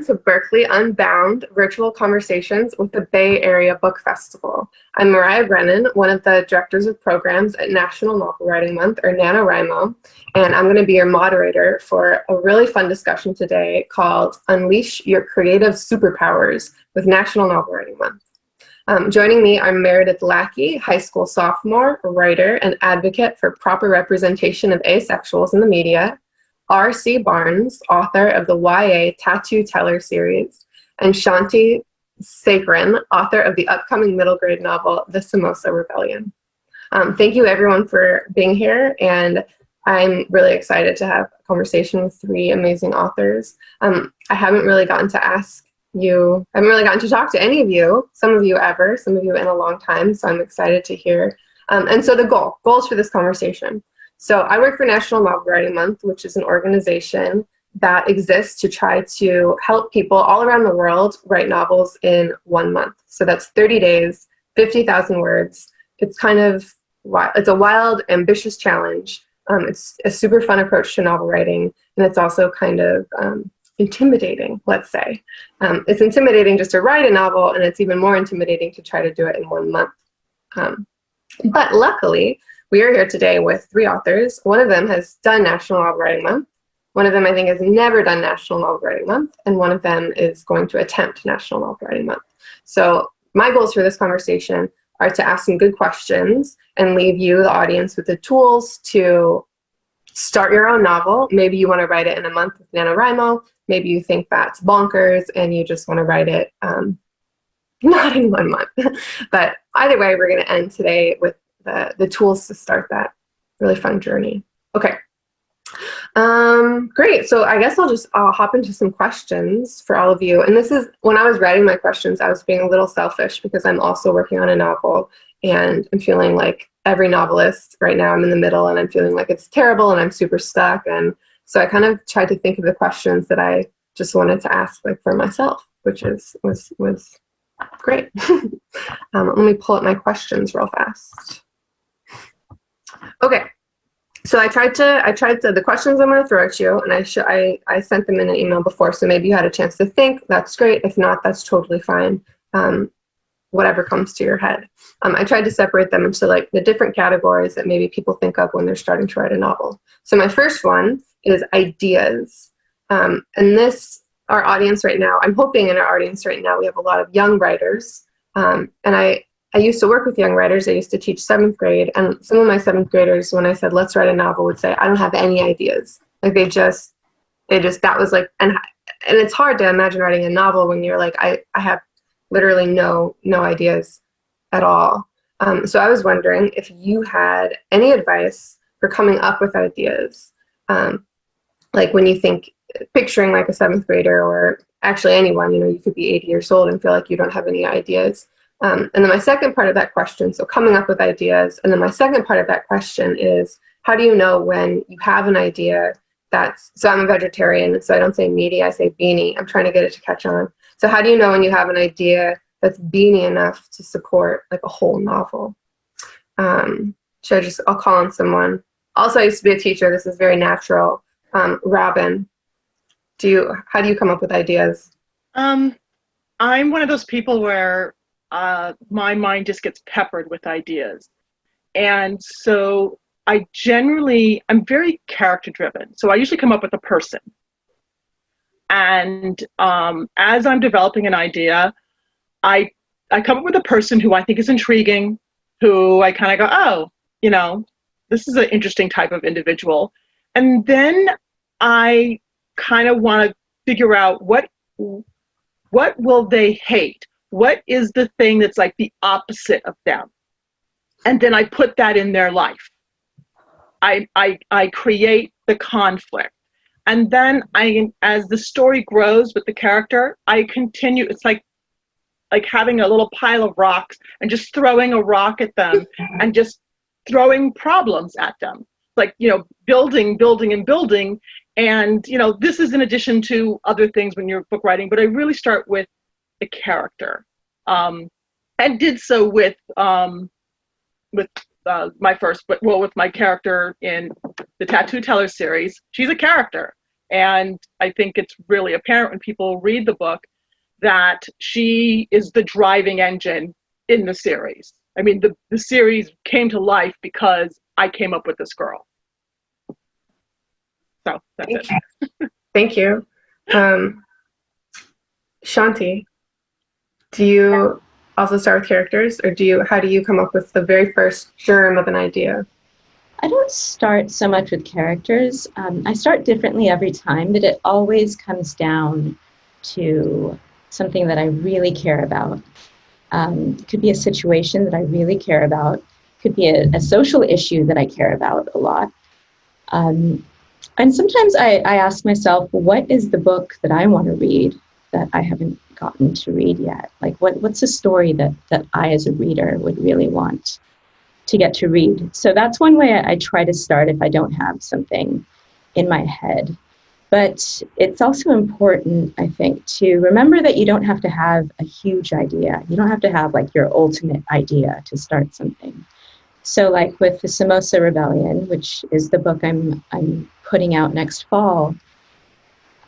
welcome to Berkeley Unbound Virtual Conversations with the Bay Area Book Festival. I'm Marya Brennan, one of the directors of programs at National Novel Writing Month, or NaNoWriMo, and I'm going to be your moderator for a really fun discussion today called Unleash Your Creative Superpowers with National Novel Writing Month. Joining me are Meredith Lackey, high school sophomore, writer, and advocate for proper representation of asexuals in the media, R.C. Barnes, author of the YA Tattoo Teller series, and Shanthi Sekaran, author of the upcoming middle grade novel, The Samosa Rebellion. Thank you everyone for being here, and I'm really excited to have a conversation with three amazing authors. I haven't really gotten to talk to any of you, some of you in a long time, so I'm excited to hear. And so the goals for this conversation. So I work for National Novel Writing Month, which is an organization that exists to try to help people all around the world write novels in 1 month. So that's 30 days, 50,000 words. It's it's a wild, ambitious challenge. It's a super fun approach to novel writing, and it's also kind of intimidating, let's say. It's intimidating just to write a novel, and it's even more intimidating to try to do it in 1 month. But luckily, we are here today with three authors. One of them has done National Novel Writing Month. One of them, I think, has never done National Novel Writing Month. And one of them is going to attempt National Novel Writing Month. So my goals for this conversation are to ask some good questions and leave you, the audience, with the tools to start your own novel. Maybe you want to write it in a month with NaNoWriMo. Maybe you think that's bonkers and you just want to write it not in 1 month. But either way, we're going to end today with the tools to start that really fun journey. Okay. Great. So I guess I'll hop into some questions for all of you. And this is, when I was writing my questions, I was being a little selfish because I'm also working on a novel and I'm feeling like every novelist right now. I'm in the middle and I'm feeling like it's terrible and I'm super stuck. And so I kind of tried to think of the questions that I just wanted to ask for myself, which was great. Let me pull up my questions real fast. Okay, so the questions I'm going to throw at you, and I sent them in an email before, so maybe you had a chance to think. That's great. If not, that's totally fine. Whatever comes to your head. I tried to separate them into the different categories that maybe people think of when they're starting to write a novel. So my first one is ideas, and our audience right now, I'm hoping in our audience right now we have a lot of young writers, and I used to work with young writers. I used to teach 7th grade, and some of my 7th graders, when I said, let's write a novel, would say, I don't have any ideas. That was and it's hard to imagine writing a novel when you're like, I have literally no ideas at all. So I was wondering if you had any advice for coming up with ideas. When you think, picturing like a 7th grader, or actually anyone, you could be 80 years old and feel like you don't have any ideas. And then my second part of that question, so coming up with ideas, and then my second part of that question is, how do you know when you have an idea so I'm a vegetarian, so I don't say meaty, I say beanie. I'm trying to get it to catch on. So how do you know when you have an idea that's beanie enough to support a whole novel? I'll call on someone. Also, I used to be a teacher. This is very natural. Robin, how do you come up with ideas? I'm one of those people where my mind just gets peppered with ideas. And so I'm very character driven. So I usually come up with a person. And as I'm developing an idea, I come up with a person who I think is intriguing, who I kind of go, this is an interesting type of individual. And then I kind of want to figure out what will they hate? What is the thing that's like the opposite of them? And then I put that in their life. I create the conflict. And then as the story grows with the character, I continue. It's like having a little pile of rocks and just throwing a rock at them and just throwing problems at them. Building and building. And, this is in addition to other things when you're book writing, but I really start with the character. And did so with my first, with my character in the Tattoo Teller series. She's a character. And I think it's really apparent when people read the book that she is the driving engine in the series. I mean, the series came to life because I came up with this girl. So that's it. Thank you. Shanthi, do you also start with characters, or how do you come up with the very first germ of an idea? I don't start so much with characters. I start differently every time, but it always comes down to something that I really care about. It could be a situation that I really care about. It could be a social issue that I care about a lot. And sometimes I ask myself, what is the book that I want to read that I haven't gotten to read yet? Like, what's a story that I as a reader would really want to get to read? So that's one way I try to start if I don't have something in my head. But it's also important, I think, to remember that you don't have to have a huge idea. You don't have to have like your ultimate idea to start something. So like with the Samosa Rebellion, which is the book I'm putting out next fall,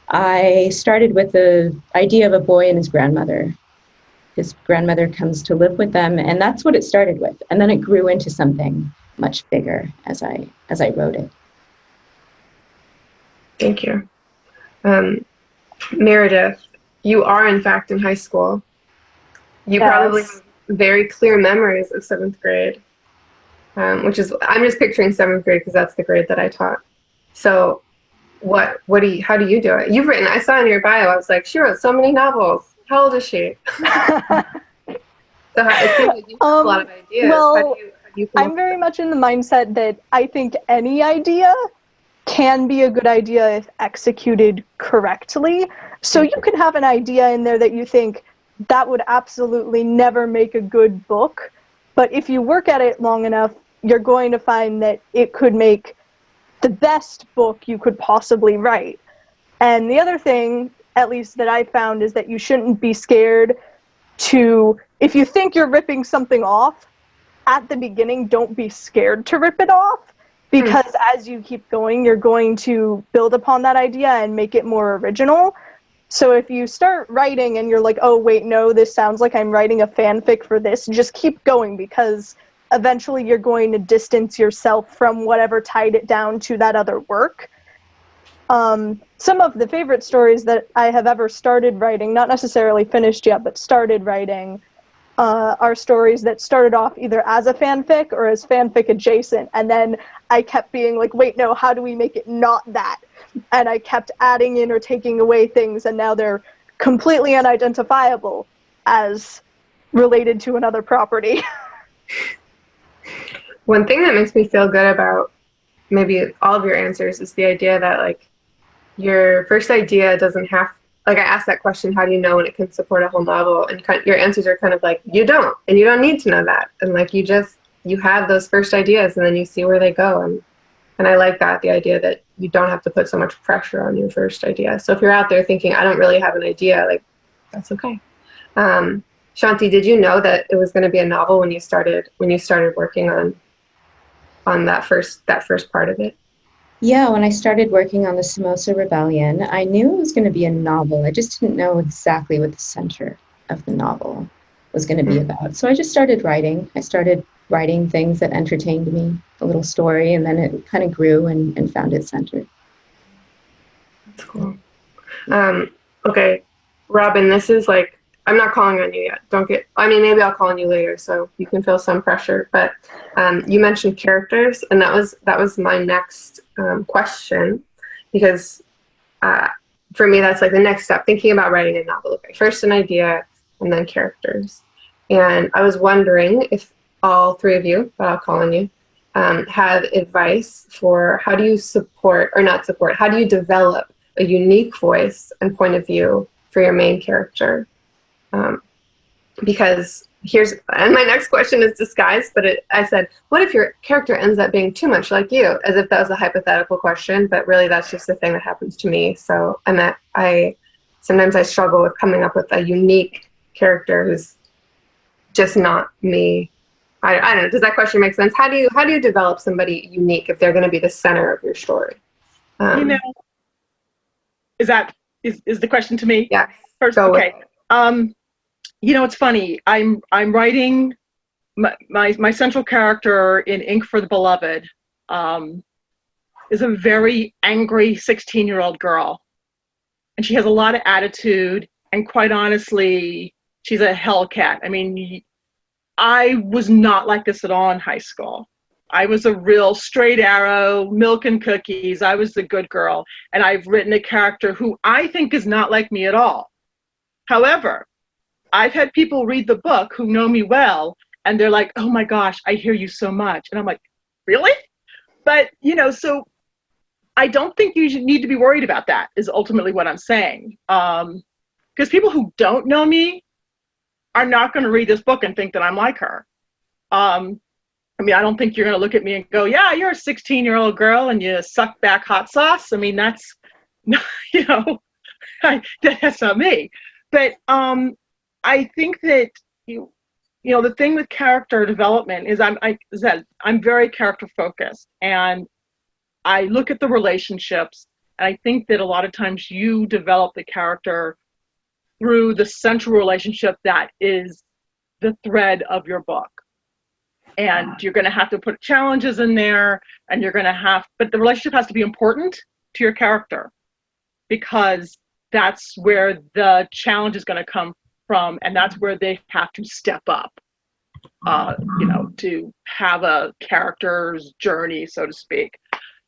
I started with the idea of a boy and his grandmother. His grandmother comes to live with them, and that's what it started with. And then it grew into something much bigger as I wrote it. Thank you. Meredith, you are in fact in high school. You probably have very clear memories of 7th grade, which is, I'm just picturing 7th grade because that's the grade that I taught. So how do you do it? You've written, I saw in your bio, I was like, she wrote so many novels. How old is she? So it seems like you have a lot of ideas. Well, how do you I'm very much in the mindset that I think any idea can be a good idea if executed correctly. So you could have an idea in there that you think that would absolutely never make a good book, but if you work at it long enough, you're going to find that it could make the best book you could possibly write. And the other thing, at least that I found, is that you shouldn't be scared to, if you think you're ripping something off, at the beginning, don't be scared to rip it off, because as you keep going, you're going to build upon that idea and make it more original. So if you start writing and you're like, oh, wait, no, this sounds like I'm writing a fanfic for this, just keep going, because eventually you're going to distance yourself from whatever tied it down to that other work. Some of the favorite stories that I have ever started writing, not necessarily finished yet, but started writing, are stories that started off either as a fanfic or as fanfic adjacent, and then I kept being like, wait, no, how do we make it not that? And I kept adding in or taking away things, and now they're completely unidentifiable as related to another property. One thing that makes me feel good about maybe all of your answers is the idea that, like, your first idea doesn't have, like, I asked that question, how do you know when it can support a whole novel? And your answers are kind of like, you don't, and you don't need to know that. And like, you have those first ideas and then you see where they go. And I like that, the idea that you don't have to put so much pressure on your first idea. So if you're out there thinking, I don't really have an idea, like, that's okay. Shanthi, did you know that it was going to be a novel when you started working on that first part of it? Yeah, when I started working on the Samosa Rebellion, I knew it was going to be a novel. I just didn't know exactly what the center of the novel was going to be about. So I just started writing. I started writing things that entertained me, a little story, and then it kind of grew and found its center. That's cool. Okay, Robin, this is like, I'm not calling on you yet. Maybe I'll call on you later, so you can feel some pressure. But you mentioned characters, and that was my next question, because for me, that's like the next step, thinking about writing a novel. Okay, first an idea, and then characters. And I was wondering if all three of you, but I'll call on you, have advice for how do you how do you develop a unique voice and point of view for your main character? Because and my next question is disguised, but I said, what if your character ends up being too much like you? As if that was a hypothetical question, but really that's just the thing that happens to me. So sometimes I struggle with coming up with a unique character who's just not me. I don't know. Does that question make sense? How do you develop somebody unique if they're going to be the center of your story? is the question to me? Yeah. First, Go okay. It's funny. I'm writing my central character in Ink for the Beloved is a very angry 16-year-old girl, and she has a lot of attitude. And quite honestly, she's a hellcat. I mean, I was not like this at all in high school. I was a real straight arrow, milk and cookies. I was the good girl. And I've written a character who I think is not like me at all. However, I've had people read the book who know me well, and they're like, oh my gosh, I hear you so much. And I'm like, really? But, so I don't think you need to be worried about that, is ultimately what I'm saying. Because people who don't know me are not going to read this book and think that I'm like her. I don't think you're going to look at me and go, yeah, you're a 16-year-old girl and you suck back hot sauce. I mean, that's, that's not me. But I think that, the thing with character development is I'm very character focused, and I look at the relationships, and I think that a lot of times you develop the character through the central relationship that is the thread of your book. And you're going to have to put challenges in there, and but the relationship has to be important to your character, because that's where the challenge is going to come from, and that's where they have to step up, to have a character's journey, so to speak.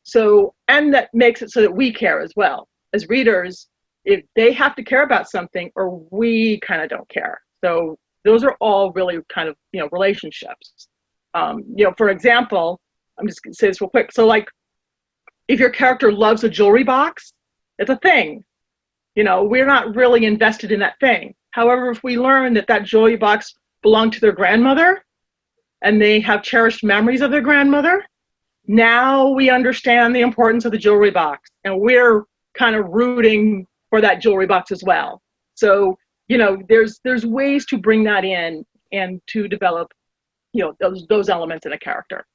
So, and that makes it so that we care as well. As readers, if they have to care about something, or we kind of don't care. So those are all really kind of, relationships. For example, I'm just going to say this real quick. So like, if your character loves a jewelry box, it's a thing. We're not really invested in that thing. However, if we learn that jewelry box belonged to their grandmother and they have cherished memories of their grandmother, now we understand the importance of the jewelry box, and we're kind of rooting for that jewelry box as well. So, there's ways to bring that in and to develop, those elements in a character.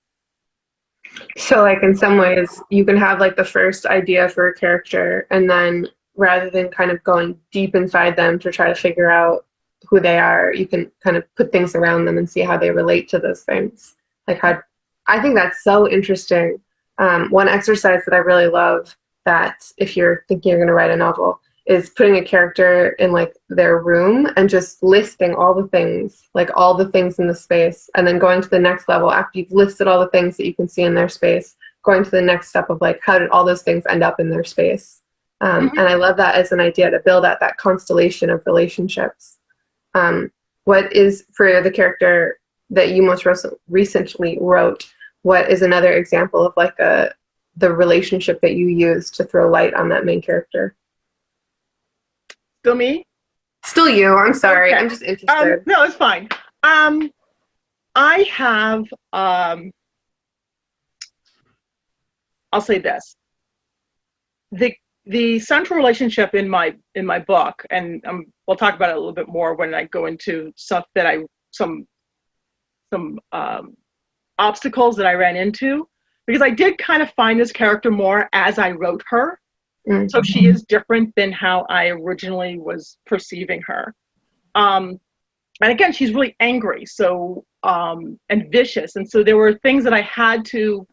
So like in some ways you can have like the first idea for a character, and then rather than kind of going deep inside them to try to figure out who they are, you can kind of put things around them and see how they relate to those things. I think that's so interesting. One exercise that I really love, that if you're thinking you're going to write a novel, is putting a character in like their room and just listing all the things in the space, and then going to the next level after you've listed all the things that you can see in their space, going to the next step of like, how did all those things end up in their space? And I love that as an idea to build out that constellation of relationships. What is, for the character that you most recently wrote, what is another example of like the relationship that you use to throw light on that main character? Still me? Still you. I'm sorry. Okay. I'm just interested. No, it's fine. I have, I'll say this. The central relationship in my book, and we'll talk about it a little bit more when I go into stuff that some obstacles that I ran into, because I did kind of find this character more as I wrote her. Mm-hmm. So she is different than how I originally was perceiving her. And again, she's really angry, so and vicious. And so there were things that I had to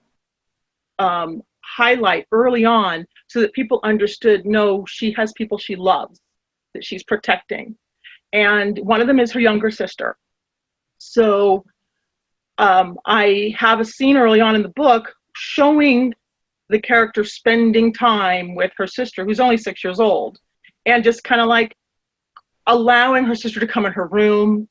highlight early on so that people understood, no, she has people she loves, that she's protecting. And one of them is her younger sister. So I have a scene early on in the book showing the character spending time with her sister, who's only 6 years old, and just kind of like allowing her sister to come in her room.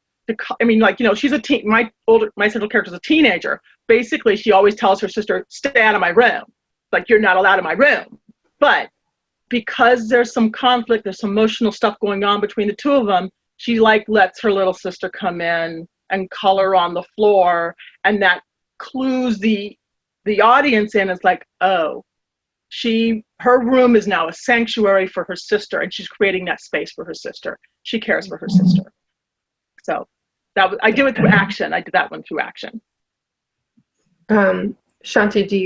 She's a teen. My central character is a teenager. Basically, she always tells her sister, "Stay out of my room. Like, you're not allowed in my room." But because there's some conflict, there's some emotional stuff going on between the two of them, she like lets her little sister come in and color on the floor, and that clues the audience in. It's like, oh, her room is now a sanctuary for her sister, and she's creating that space for her sister. She cares for her sister. So I do it through action. I did that one through action. Shanti, do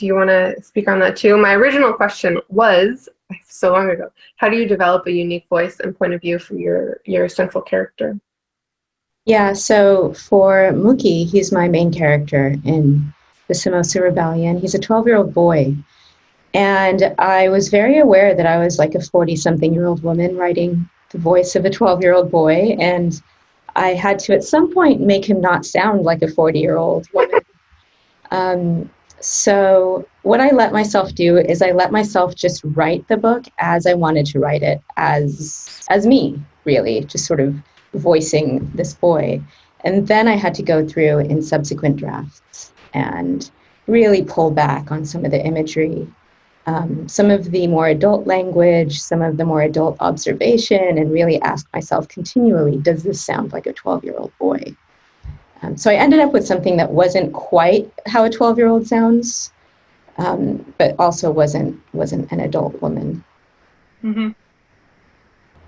you want to speak on that too? My original question was so long ago. How do you develop a unique voice and point of view for your central character? Yeah, so for Mookie, he's my main character in the Samosa Rebellion. He's a 12-year-old boy. And I was very aware that I was like a 40-something-year-old woman writing the voice of a 12-year-old boy. And I had to, at some point, make him not sound like a 40-year-old woman. So what I let myself do is I let myself just write the book as I wanted to write it, as me, really, just sort of voicing this boy. And then I had to go through in subsequent drafts and really pull back on some of the imagery, some of the more adult language, some of the more adult observation, and really ask myself continually, does this sound like a 12-year-old boy? So I ended up with something that wasn't quite how a 12-year-old sounds, but also wasn't an adult woman. Mm-hmm.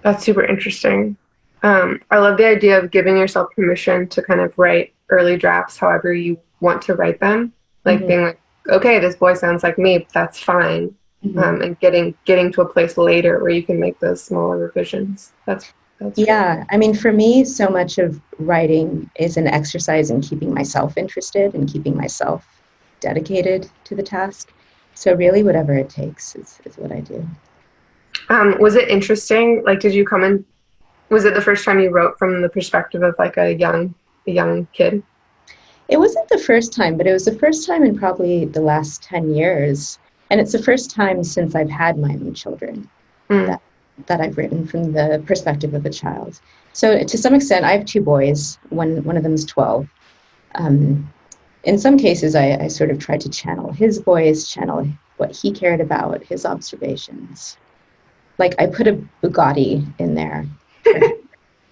That's super interesting. I love the idea of giving yourself permission to kind of write early drafts however you want to write them. Like being like, okay, this boy sounds like me, but that's fine. And getting to a place later where you can make those smaller revisions. That's yeah, I mean, for me, so much of writing is an exercise in keeping myself interested and keeping myself dedicated to the task. So really, whatever it takes is what I do. Was it interesting? Like, did you come in? Was it the first time you wrote from the perspective of like a young kid? It wasn't the first time, but it was the first time in probably the last 10 years. And it's the first time since I've had my own children that I've written from the perspective of a child. So to some extent, I have two boys. One of them is 12. In some cases, I sort of tried to channel his voice, channel what he cared about, his observations. Like I put a Bugatti in there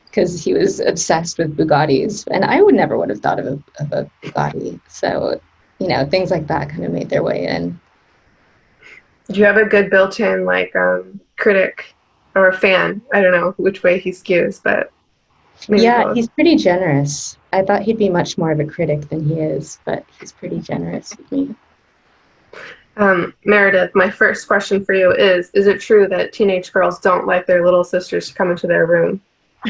because he was obsessed with Bugattis, and I would have thought of a Bugatti. So, things like that kind of made their way in. Do you have a good built-in like critic or fan? I don't know which way he skews, but yeah, he's pretty generous. I thought he'd be much more of a critic than he is, but he's pretty generous with me. Meredith, my first question for you is it true that teenage girls don't like their little sisters to come into their room?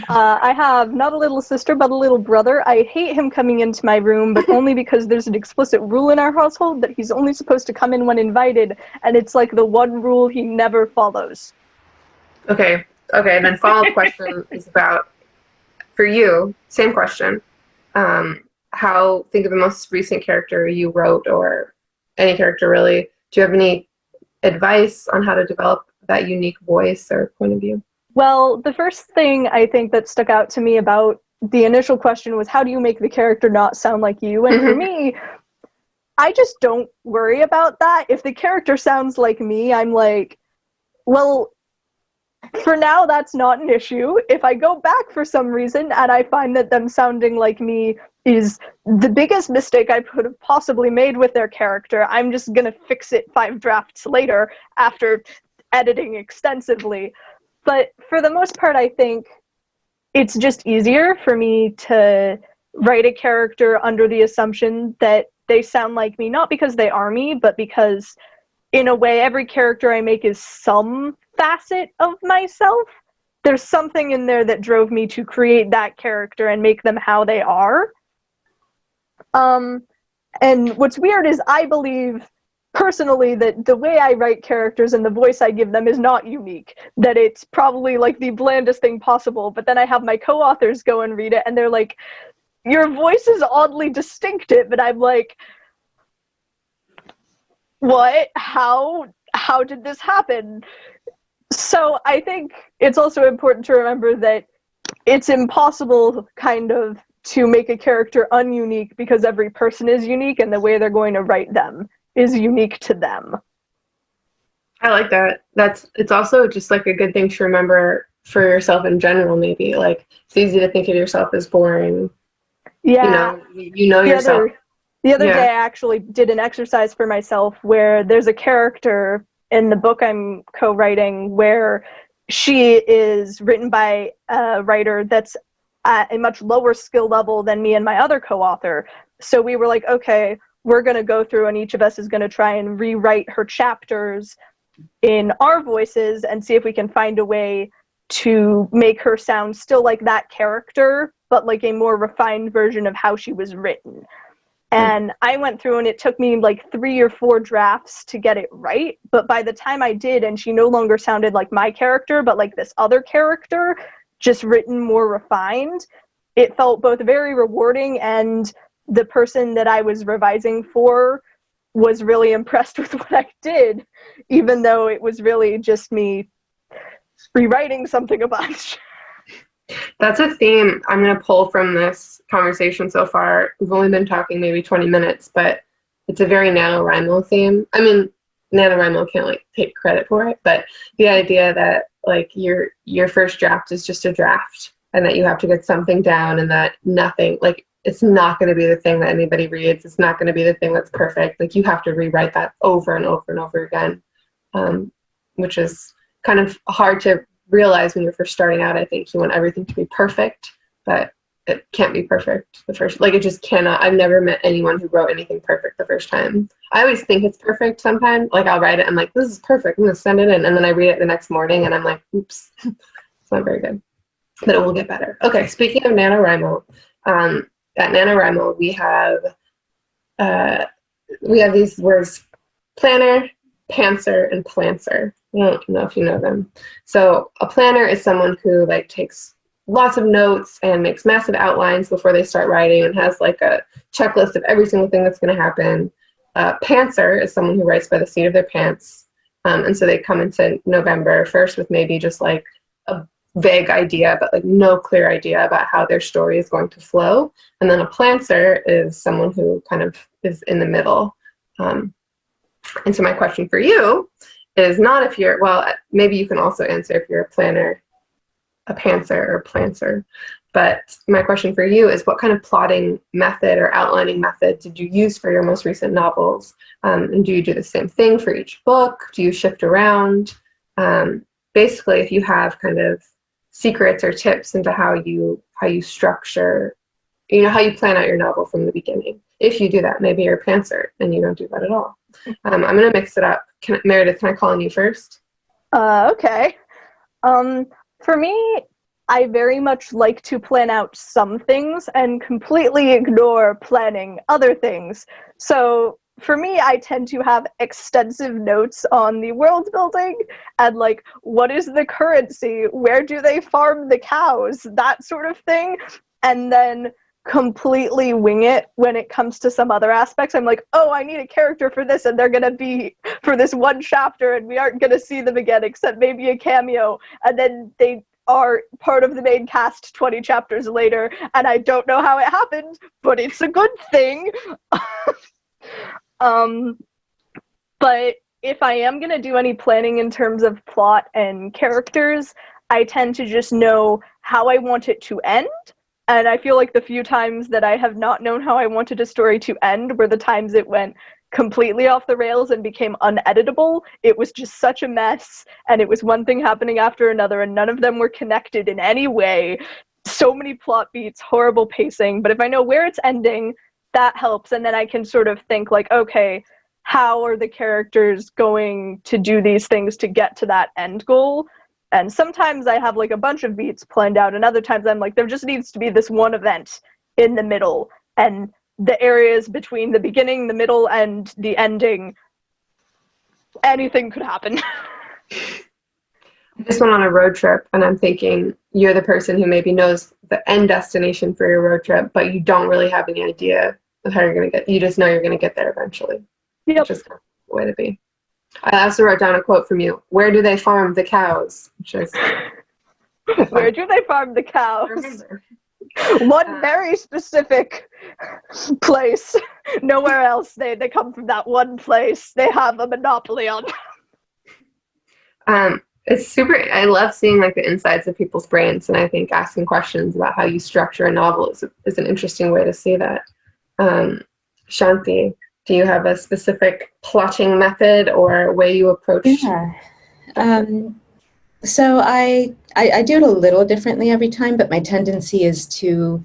I have not a little sister, but a little brother. I hate him coming into my room, but only because there's an explicit rule in our household that he's only supposed to come in when invited, and it's like the one rule he never follows. Okay, and then follow-up question is about, for you, same question. Think of the most recent character you wrote, or any character really. Do you have any advice on how to develop that unique voice or point of view? Well, the first thing I think that stuck out to me about the initial question was, how do you make the character not sound like you? And for me, I just don't worry about that. If the character sounds like me, I'm like, well, for now, that's not an issue. If I go back for some reason and I find that them sounding like me is the biggest mistake I could have possibly made with their character, I'm just going to fix it 5 drafts later after editing extensively. But for the most part, I think it's just easier for me to write a character under the assumption that they sound like me, not because they are me, but because in a way, every character I make is some facet of myself. There's something in there that drove me to create that character and make them how they are. And what's weird is I believe personally that the way I write characters and the voice I give them is not unique, that it's probably like the blandest thing possible. But then I have my co-authors go and read it and they're like, your voice is oddly distinctive. And I'm like, what? How did this happen? So I think it's also important to remember that it's impossible kind of to make a character ununique because every person is unique and the way they're going to write them is unique to them. I like that. It's also just like a good thing to remember for yourself in general, maybe. Like, it's easy to think of yourself as boring. Yeah. You know yourself. The other day I actually did an exercise for myself where there's a character in the book I'm co-writing where she is written by a writer that's at a much lower skill level than me and my other co-author. So we were like, okay, we're going to go through and each of us is going to try and rewrite her chapters in our voices and see if we can find a way to make her sound still like that character, but like a more refined version of how she was written. And I went through and it took me like 3 or 4 drafts to get it right. But by the time I did, and she no longer sounded like my character, but like this other character, just written more refined, it felt both very rewarding, and the person that I was revising for was really impressed with what I did, even though it was really just me rewriting something a bunch. That's a theme I'm going to pull from this conversation so far. We've only been talking maybe 20 minutes, but it's a very NaNoWriMo theme. I mean, NaNoWriMo can't like take credit for it, but the idea that like your first draft is just a draft and that you have to get something down and that nothing, like it's not going to be the thing that anybody reads. It's not going to be the thing that's perfect. Like you have to rewrite that over and over and over again, which is kind of hard to realize when you're first starting out. I think you want everything to be perfect, but it can't be perfect the first, like it just cannot. I've never met anyone who wrote anything perfect the first time. I always think it's perfect sometimes. Like I'll write it, I'm like, this is perfect, I'm gonna send it in, and then I read it the next morning and I'm like, oops, it's not very good, but it will get better. Okay, speaking of NaNoWriMo, at NaNoWriMo we have these words: planner, pantser, and plancer. I don't know if you know them. So a planner is someone who like takes lots of notes and makes massive outlines before they start writing and has like a checklist of every single thing that's going to happen. Pantser is someone who writes by the seat of their pants. And so they come into November first with maybe just like a vague idea, but like no clear idea about how their story is going to flow. And then a plancer is someone who kind of is in the middle. And so my question for you is not if you're, well, maybe you can also answer if you're a planner, a pantser, or plancer. But my question for you is, what kind of plotting method or outlining method did you use for your most recent novels? And do you do the same thing for each book? Do you shift around? Basically, if you have kind of secrets or tips into how you structure, you know, how you plan out your novel from the beginning. If you do that, maybe you're a pantser and you don't do that at all. I'm going to mix it up. Meredith, can I call on you first? Okay. For me, I very much like to plan out some things and completely ignore planning other things. So for me, I tend to have extensive notes on the world building and like, what is the currency? Where do they farm the cows? That sort of thing. And then completely wing it when it comes to some other aspects. I'm like, oh, I need a character for this, and they're gonna be for this one chapter, and we aren't gonna see them again except maybe a cameo, and then they are part of the main cast 20 chapters later, and I don't know how it happened, but it's a good thing. But if I am gonna do any planning in terms of plot and characters, I tend to just know how I want it to end. And I feel like the few times that I have not known how I wanted a story to end were the times it went completely off the rails and became uneditable. It was just such a mess, and it was one thing happening after another, and none of them were connected in any way. So many plot beats, horrible pacing, but if I know where it's ending, that helps, and then I can sort of think like, okay, how are the characters going to do these things to get to that end goal? And sometimes I have like a bunch of beats planned out, and other times I'm like, there just needs to be this one event in the middle, and the areas between the beginning, the middle, and the ending, anything could happen. I just went on a road trip, and I'm thinking you're the person who maybe knows the end destination for your road trip, but you don't really have any idea of how you're going to get, you just know you're going to get there eventually. Yep. Which is kind of the way to be. I also wrote down a quote from you. Where do they farm the cows? Which is Where do they farm the cows? Remember. One very specific place. Nowhere else. They come from that one place. They have a monopoly on. It's super, I love seeing like the insides of people's brains, and I think asking questions about how you structure a novel is an interesting way to see that. Shanthi, do you have a specific plotting method or way you approach? Yeah. So I do it a little differently every time, but my tendency is to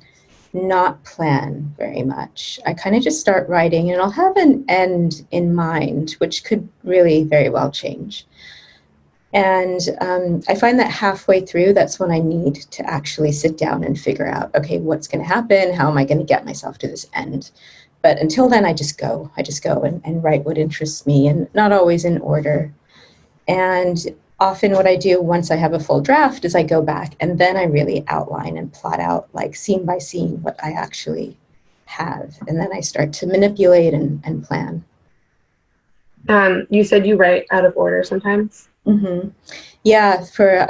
not plan very much. I kind of just start writing, and I'll have an end in mind, which could really very well change. And I find that halfway through, that's when I need to actually sit down and figure out, okay, what's going to happen? How am I going to get myself to this end? But until then, I just go and write what interests me, and not always in order. And often what I do once I have a full draft is I go back and then I really outline and plot out, like, scene by scene, what I actually have. And then I start to manipulate and plan. You said you write out of order sometimes? Mm-hmm. Yeah, for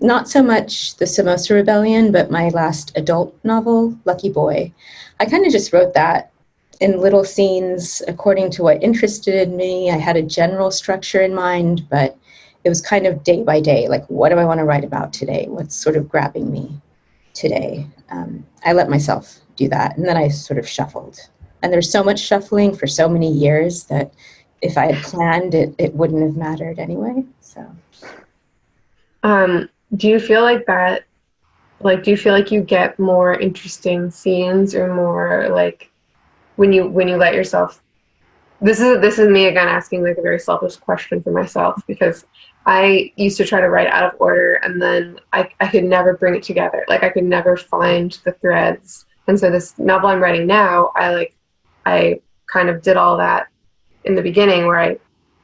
not so much the Samosa Rebellion, but my last adult novel, Lucky Boy. I kind of just wrote that in little scenes according to what interested me. I had a general structure in mind, but it was kind of day by day, like, what do I want to write about today? What's sort of grabbing me today? I let myself do that, and then I sort of shuffled. And there's so much shuffling for so many years that if I had planned it, it wouldn't have mattered anyway. So, do you feel like that? Like, do you feel like you get more interesting scenes, or more like when you let yourself? This is me again asking like a very selfish question for myself, because I used to try to write out of order, and then I could never bring it together. Like, I could never find the threads. And so this novel I'm writing now, I kind of did all that in the beginning, where I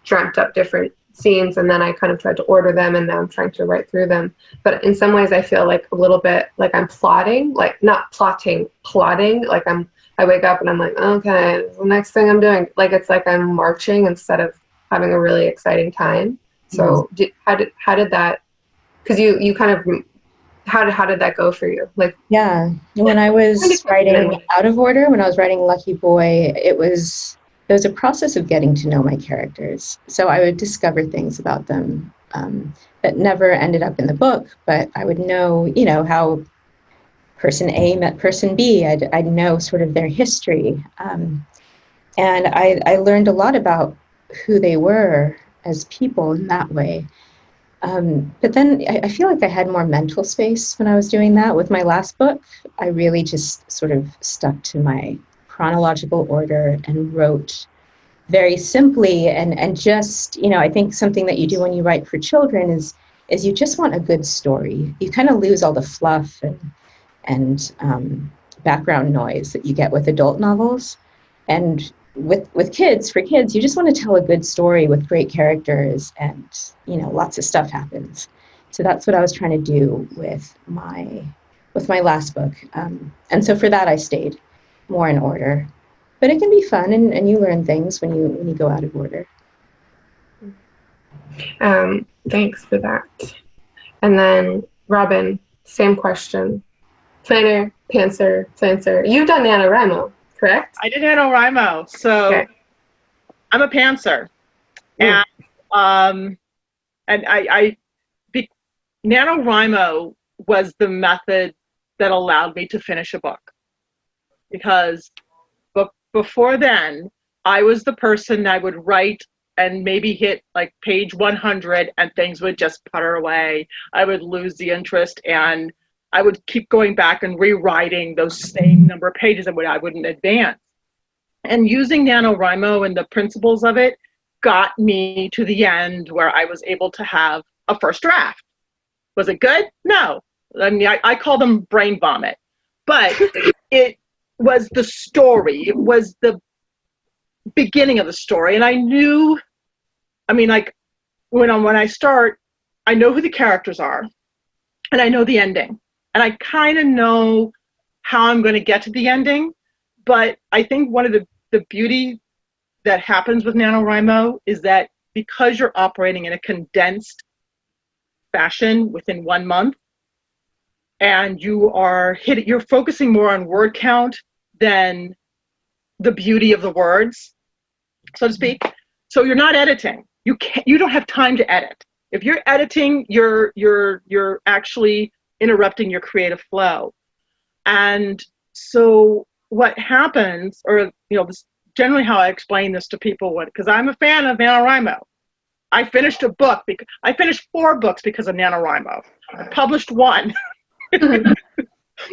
dreamt up different scenes, and then I kind of tried to order them, and now I'm trying to write through them. But in some ways I feel like a little bit like I'm plotting, like not plotting, plotting. Like I wake up and I'm like, okay, the next thing I'm doing. Like, it's like I'm marching instead of having a really exciting time. So how did that, because you kind of, how did that go for you? Like, yeah, when I was writing out of order, when I was writing Lucky Boy, it was a process of getting to know my characters. So I would discover things about them that never ended up in the book, but I would know, how person A met person B. I'd know sort of their history. And I learned a lot about who they were as people in that way. But then I feel like I had more mental space when I was doing that. With my last book, I really just sort of stuck to my chronological order and wrote very simply, and just, I think something that you do when you write for children is you just want a good story. You kind of lose all the fluff and background noise that you get with adult novels. And with kids, for kids, you just want to tell a good story with great characters, and lots of stuff happens. So that's what I was trying to do with my last book. And so for that, I stayed more in order. But it can be fun, and you learn things when you go out of order. Thanks for that. And then Robin, same question. Planner, pantser, plancer. You've done NaNoWriMo, correct? I did NaNoWriMo, so okay. I'm a pantser. And NaNoWriMo was the method that allowed me to finish a book. Because before then, I was the person that would write and maybe hit like page 100 and things would just putter away. I would lose the interest, and I would keep going back and rewriting those same number of pages, and I wouldn't advance. And using NaNoWriMo and the principles of it got me to the end where I was able to have a first draft. Was it good? No. I mean, I call them brain vomit. But it was the story. It was the beginning of the story. And I knew, like, when I start, I know who the characters are, and I know the ending. And I kind of know how I'm going to get to the ending. But I think one of the beauty that happens with NaNoWriMo is that because you're operating in a condensed fashion within 1 month, and you're focusing more on word count than the beauty of the words, so to speak. So you're not editing. You don't have time to edit. If you're editing, you're actually interrupting your creative flow. And so what happens, or this generally how I explain this to people, because I'm a fan of NaNoWriMo. I finished 4 books because of NaNoWriMo. I published 1.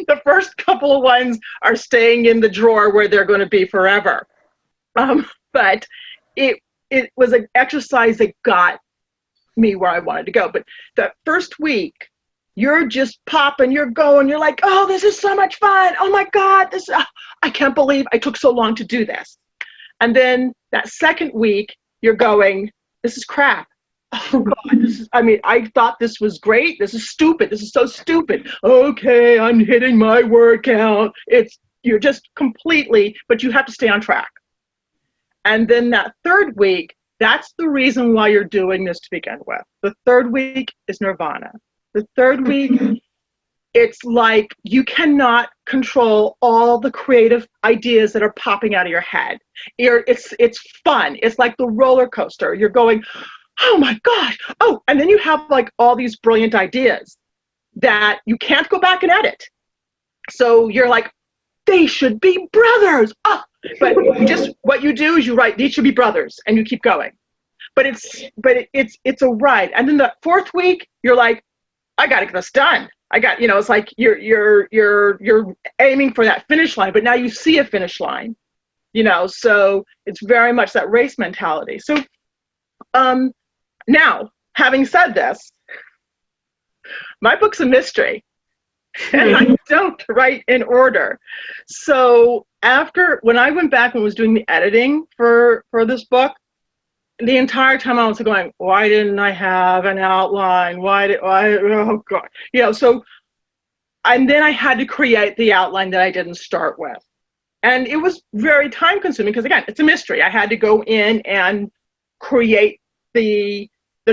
The first couple of ones are staying in the drawer where they're going to be forever. But it was an exercise that got me where I wanted to go. But the first week, you're just popping, you're going, you're like, oh, this is so much fun. Oh my God, I can't believe I took so long to do this. And then that second week, you're going, this is crap. Oh God, I thought this was great. This is stupid. This is so stupid. Okay, I'm hitting my word count. You're just completely, but you have to stay on track. And then that third week, that's the reason why you're doing this to begin with. The third week is nirvana. The third week, it's like you cannot control all the creative ideas that are popping out of your head. It's fun. It's like the roller coaster. You're going, oh my gosh. Oh, and then you have like all these brilliant ideas that you can't go back and edit. So you're like, they should be brothers. Oh, but what you do is you write, these should be brothers, and you keep going. But it's a ride. And then the fourth week, you're like, I got to get this done. It's like you're aiming for that finish line, but now you see a finish line, so it's very much that race mentality. So now, having said this, my book's a mystery, and I don't write in order. So when I went back and was doing the editing for this book, the entire time I was going, why didn't I have an outline? Oh God. So, and then I had to create the outline that I didn't start with. And it was very time consuming because, again, it's a mystery. I had to go in and create the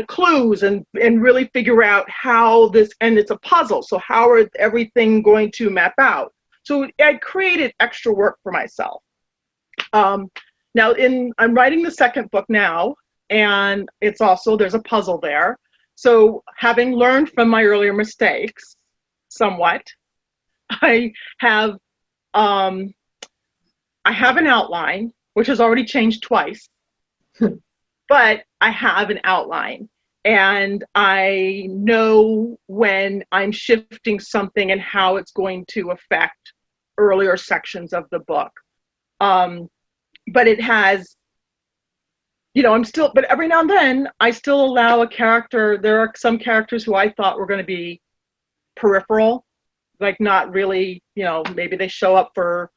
clues and really figure out how and it's a puzzle. So how is everything going to map out? So I created extra work for myself. Now, I'm writing the second book now, and there's a puzzle there. So having learned from my earlier mistakes, somewhat, I have an outline, which has already changed twice, but I have an outline, and I know when I'm shifting something and how it's going to affect earlier sections of the book. But it has, but every now and then I still allow a character. There are some characters who I thought were going to be peripheral, like not really, maybe they show up for,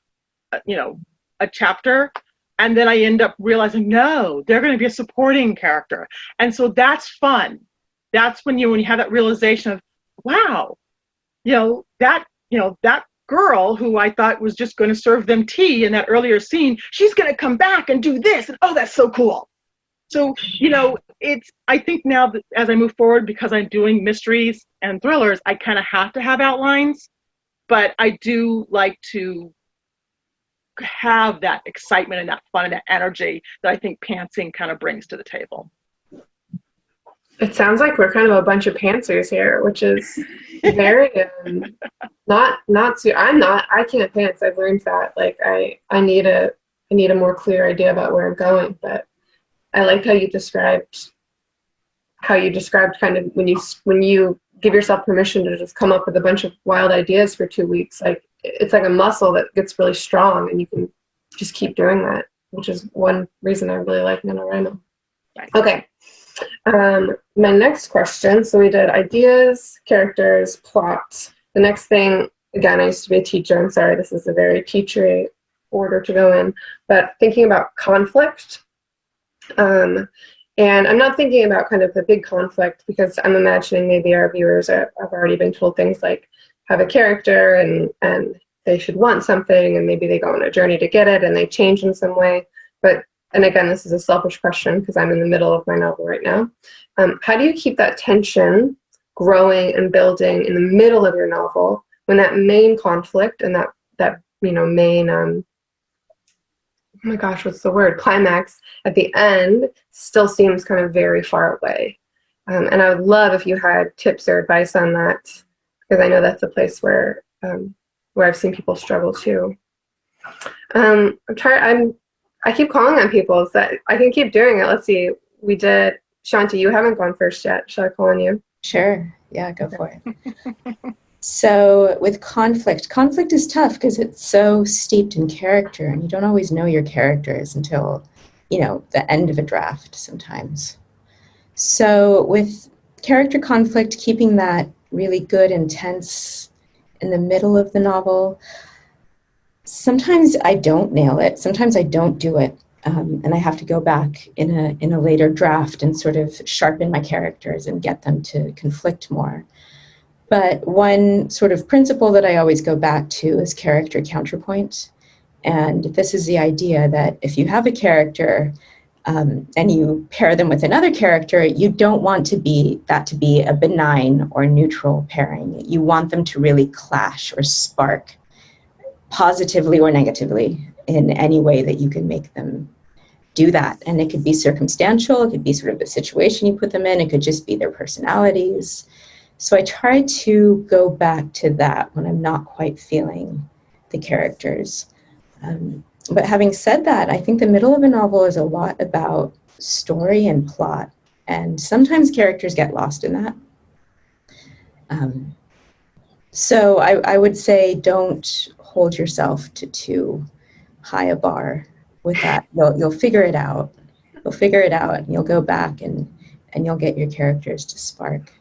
a chapter, and then I end up realizing, no, they're going to be a supporting character. And so that's fun. That's when you have that realization of, wow, that girl who I thought was just going to serve them tea in that earlier scene, she's going to come back and do this. And oh, that's so cool. So, I think now that as I move forward, because I'm doing mysteries and thrillers, I kind of have to have outlines, but I do like to have that excitement and that fun and that energy that I think pantsing kind of brings to the table. It sounds like we're kind of a bunch of pantsers here, which is very I can't pants. I've learned that. Like I need a more clear idea about where I'm going. But I liked how you described kind of when you give yourself permission to just come up with a bunch of wild ideas for 2 weeks. Like it's like a muscle that gets really strong, and you can just keep doing that, which is one reason I really like NaNoWriMo. Right. Okay. My next question, so we did ideas, characters, plot. The next thing, again, I used to be a teacher. I'm sorry, this is a very teachery order to go in, but thinking about conflict. And I'm not thinking about kind of the big conflict, because I'm imagining maybe our viewers have already been told things like have a character and they should want something, and maybe they go on a journey to get it and they change in some way. And again, this is a selfish question because I'm in the middle of my novel right now. How do you keep that tension growing and building in the middle of your novel when that main conflict and that main, oh my gosh, what's the word? Climax at the end still seems kind of very far away. And I would love if you had tips or advice on that, because I know that's a place where I've seen people struggle too. I keep calling on people, so I can keep doing it. Let's see. We did, Shanthi, you haven't gone first yet. Shall I call on you? Sure. Yeah, go for it. So with conflict is tough because it's so steeped in character, and you don't always know your characters until, the end of a draft sometimes. So with character conflict, keeping that really good and tense in the middle of the novel, sometimes I don't nail it. Sometimes I don't do it. And I have to go back in a later draft and sort of sharpen my characters and get them to conflict more. But one sort of principle that I always go back to is character counterpoint. And this is the idea that if you have a character and you pair them with another character, you don't want that to be a benign or neutral pairing. You want them to really clash or spark positively or negatively in any way that you can make them do that. And it could be circumstantial, it could be sort of the situation you put them in, it could just be their personalities. So I try to go back to that when I'm not quite feeling the characters. But having said that, I think the middle of a novel is a lot about story and plot, and sometimes characters get lost in that. So I would say don't hold yourself to too high a bar with that. You'll figure it out. You'll figure it out, and you'll go back and you'll get your characters to spark.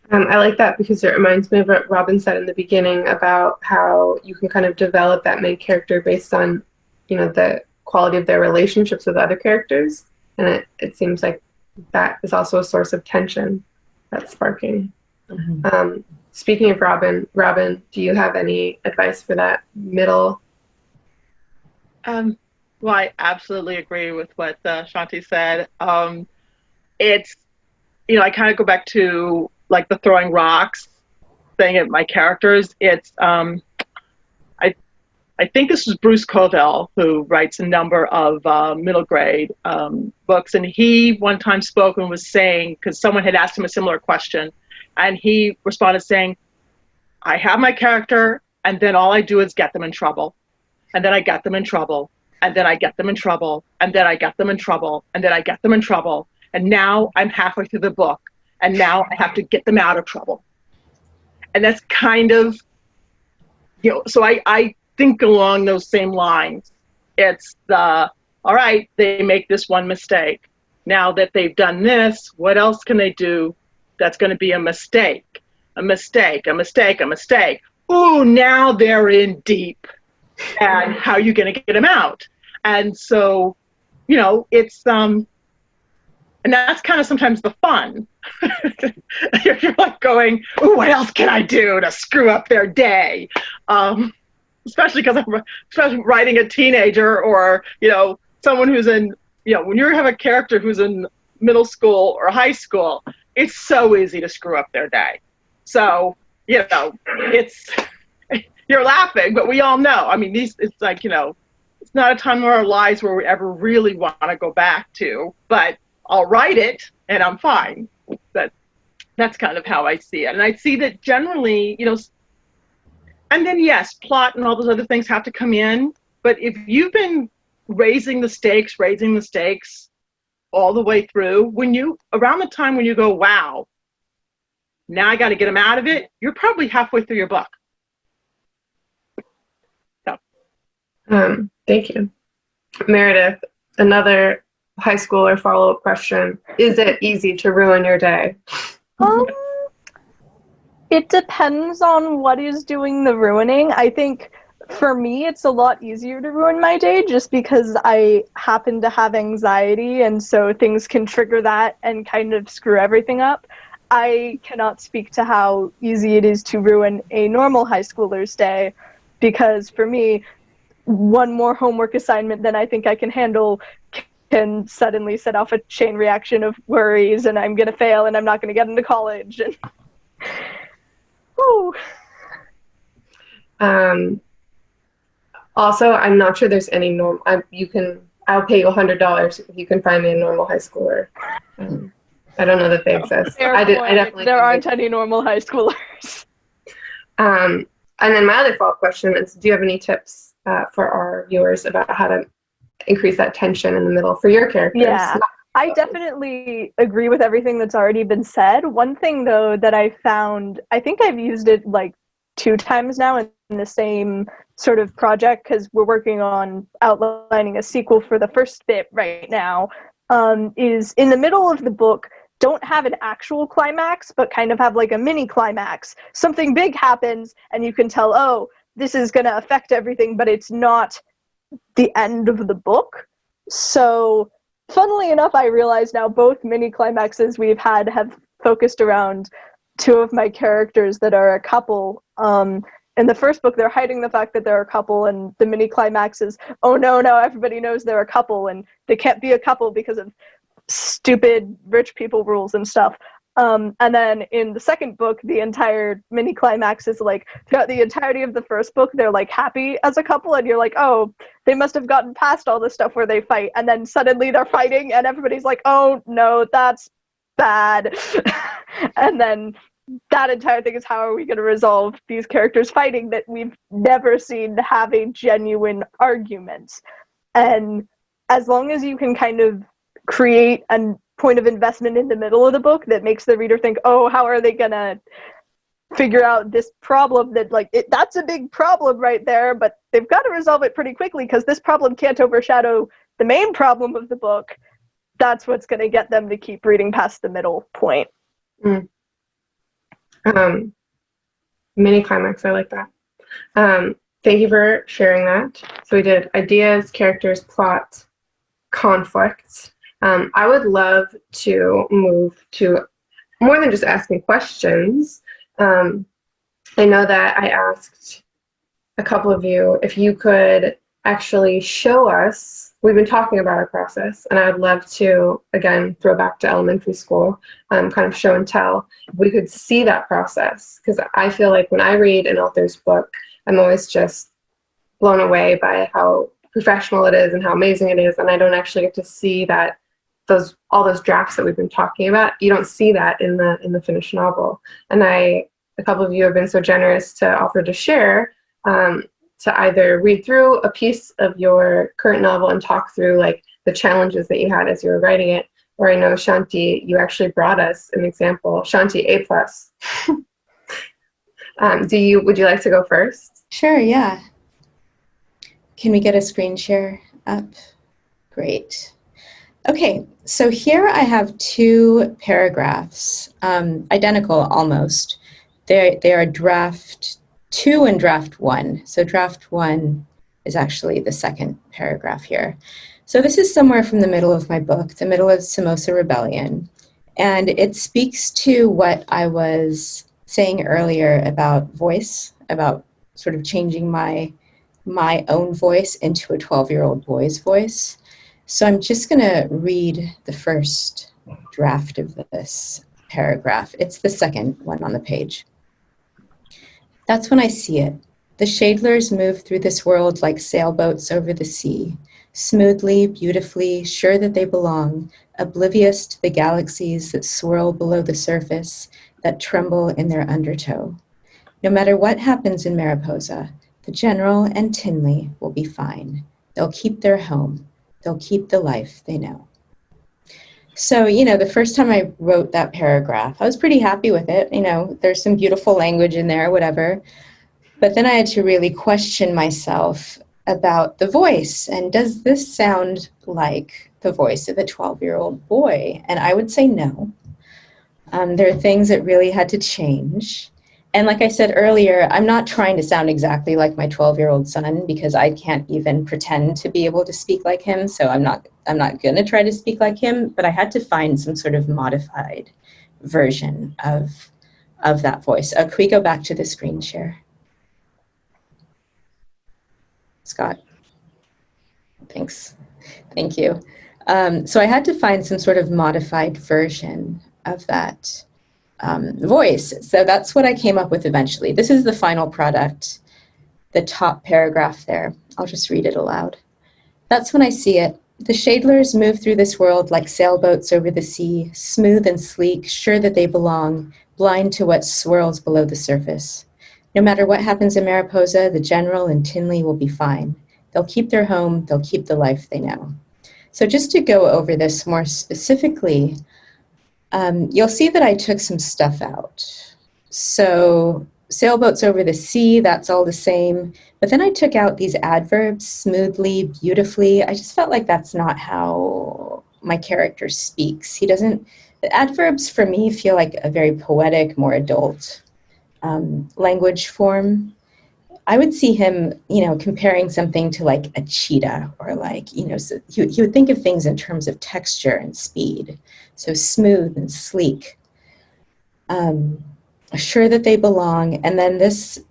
I like that because it reminds me of what Robin said in the beginning about how you can kind of develop that main character based on, the quality of their relationships with other characters. And it seems like that is also a source of tension that's sparking. Mm-hmm. Speaking of Robin, do you have any advice for that middle? Well, I absolutely agree with what Shanthi said. It's, I kind of go back to like the throwing rocks thing at my characters. It's, I think this was Bruce Covell, who writes a number of middle grade books. And he one time spoke and was saying, because someone had asked him a similar question, and he responded saying, I have my character, and then all I do is get them in trouble. And then I get them in trouble. And then I get them in trouble. And then I get them in trouble. And then I get them in trouble. And now I'm halfway through the book. And now I have to get them out of trouble. And that's kind of, so I think along those same lines. It's all right, they make this one mistake. Now that they've done this, what else can they do that's going to be a mistake? A mistake, a mistake, a mistake. Ooh, now they're in deep. And how are you going to get them out? And so, it's, and that's kind of sometimes the fun. You're like going, ooh, what else can I do to screw up their day? Especially because I'm writing a teenager or, someone who's in, when you have a character who's in middle school or high school, it's so easy to screw up their day. So, it's, you're laughing, but we all know. I mean, it's like, it's not a time in our lives where we ever really want to go back to, but I'll write it and I'm fine. But that's kind of how I see it. And I see that generally, and then yes, plot and all those other things have to come in. But if you've been raising the stakes all the way through, around the time when you go, wow, now I got to get them out of it, you're probably halfway through your book. So. Thank you. Meredith, another high schooler follow-up question. Is it easy to ruin your day? It depends on what is doing the ruining. I think for me, it's a lot easier to ruin my day just because I happen to have anxiety, and so things can trigger that and kind of screw everything up. I cannot speak to how easy it is to ruin a normal high schooler's day, because for me, one more homework assignment than I think I can handle can suddenly set off a chain reaction of worries, and I'm going to fail, and I'm not going to get into college. And also, I'm not sure there's any normal. I'll pay you $100 if you can find me a normal high schooler. I don't know that they exist. I definitely there aren't any normal high schoolers. And then my other follow-up question is: do you have any tips for our viewers about how to increase that tension in the middle for your characters? Yeah. I definitely agree with everything that's already been said. One thing, though, that I found, I think I've used it like 2 times now in the same sort of project, because we're working on outlining a sequel for the first bit right now, is in the middle of the book, don't have an actual climax, but kind of have like a mini climax. Something big happens, and you can tell, oh, this is going to affect everything, but it's not the end of the book. So funnily enough, I realize now both mini climaxes we've had have focused around 2 of my characters that are a couple. In the first book, they're hiding the fact that they're a couple, and the mini climax is, oh no, everybody knows they're a couple, and they can't be a couple because of stupid rich people rules and stuff. And then in the second book, the entire mini climax is like, throughout the entirety of the first book, they're like happy as a couple, and you're like, oh, they must have gotten past all this stuff where they fight, and then suddenly they're fighting, and everybody's like, oh no, that's bad. And then that entire thing is, how are we going to resolve these characters fighting that we've never seen have a genuine argument? And as long as you can kind of create a point of investment in the middle of the book that makes the reader think, oh, how are they gonna figure out this problem that, like, that's a big problem right there, but they've got to resolve it pretty quickly because this problem can't overshadow the main problem of the book. That's what's going to get them to keep reading past the middle point. Mini climax, I like that. Thank you for sharing that. So we did ideas, characters, plot, conflicts. I would love to move to more than just asking questions. I know that I asked a couple of you if you could actually show us, we've been talking about our process, and I would love to, again, throw back to elementary school, kind of show and tell. If we could see that process, because I feel like when I read an author's book, I'm always just blown away by how professional it is and how amazing it is, and I don't actually get to see that all those drafts that we've been talking about. You don't see that in the finished novel. And a couple of you have been so generous to offer to share, to either read through a piece of your current novel and talk through like the challenges that you had as you were writing it. Or I know, Shanthi, you actually brought us an example. Shanthi, A+. Would you like to go first? Sure, yeah. Can we get a screen share up? Great. Okay, so here I have 2 paragraphs, identical almost. They are draft 2 and draft 1. So draft 1 is actually the second paragraph here. So this is somewhere from the middle of my book, the middle of Samosa Rebellion. And it speaks to what I was saying earlier about voice, about sort of changing my own voice into a 12-year-old boy's voice. So I'm just going to read the first draft of this paragraph. It's the second one on the page. That's when I see it. The Shadlers move through this world like sailboats over the sea, smoothly, beautifully, sure that they belong, oblivious to the galaxies that swirl below the surface, that tremble in their undertow. No matter what happens in Mariposa, the General and Tinley will be fine. They'll keep their home. They'll keep the life they know. So, the first time I wrote that paragraph, I was pretty happy with it. There's some beautiful language in there, whatever. But then I had to really question myself about the voice. And does this sound like the voice of a 12-year-old boy? And I would say no. There are things that really had to change. And like I said earlier, I'm not trying to sound exactly like my 12-year-old son because I can't even pretend to be able to speak like him. So I'm not going to try to speak like him, but I had to find some sort of modified version of that voice. Can we go back to the screen share? Scott? Thanks. Thank you. So I had to find some sort of modified version of that voice. So that's what I came up with eventually. This is the final product, the top paragraph there. I'll just read it aloud. That's when I see it. The Shadlers move through this world like sailboats over the sea, smooth and sleek, sure that they belong, blind to what swirls below the surface. No matter what happens in Mariposa, the General and Tinley will be fine. They'll keep their home, they'll keep the life they know. So just to go over this more specifically, you'll see that I took some stuff out. So sailboats over the sea, that's all the same. But then I took out these adverbs, smoothly, beautifully. I just felt like that's not how my character speaks. He doesn't, the adverbs for me feel like a very poetic, more adult language form. I would see him, you know, comparing something to like a cheetah, or like, you know, so he would think of things in terms of texture and speed. So smooth and sleek, sure that they belong. And then this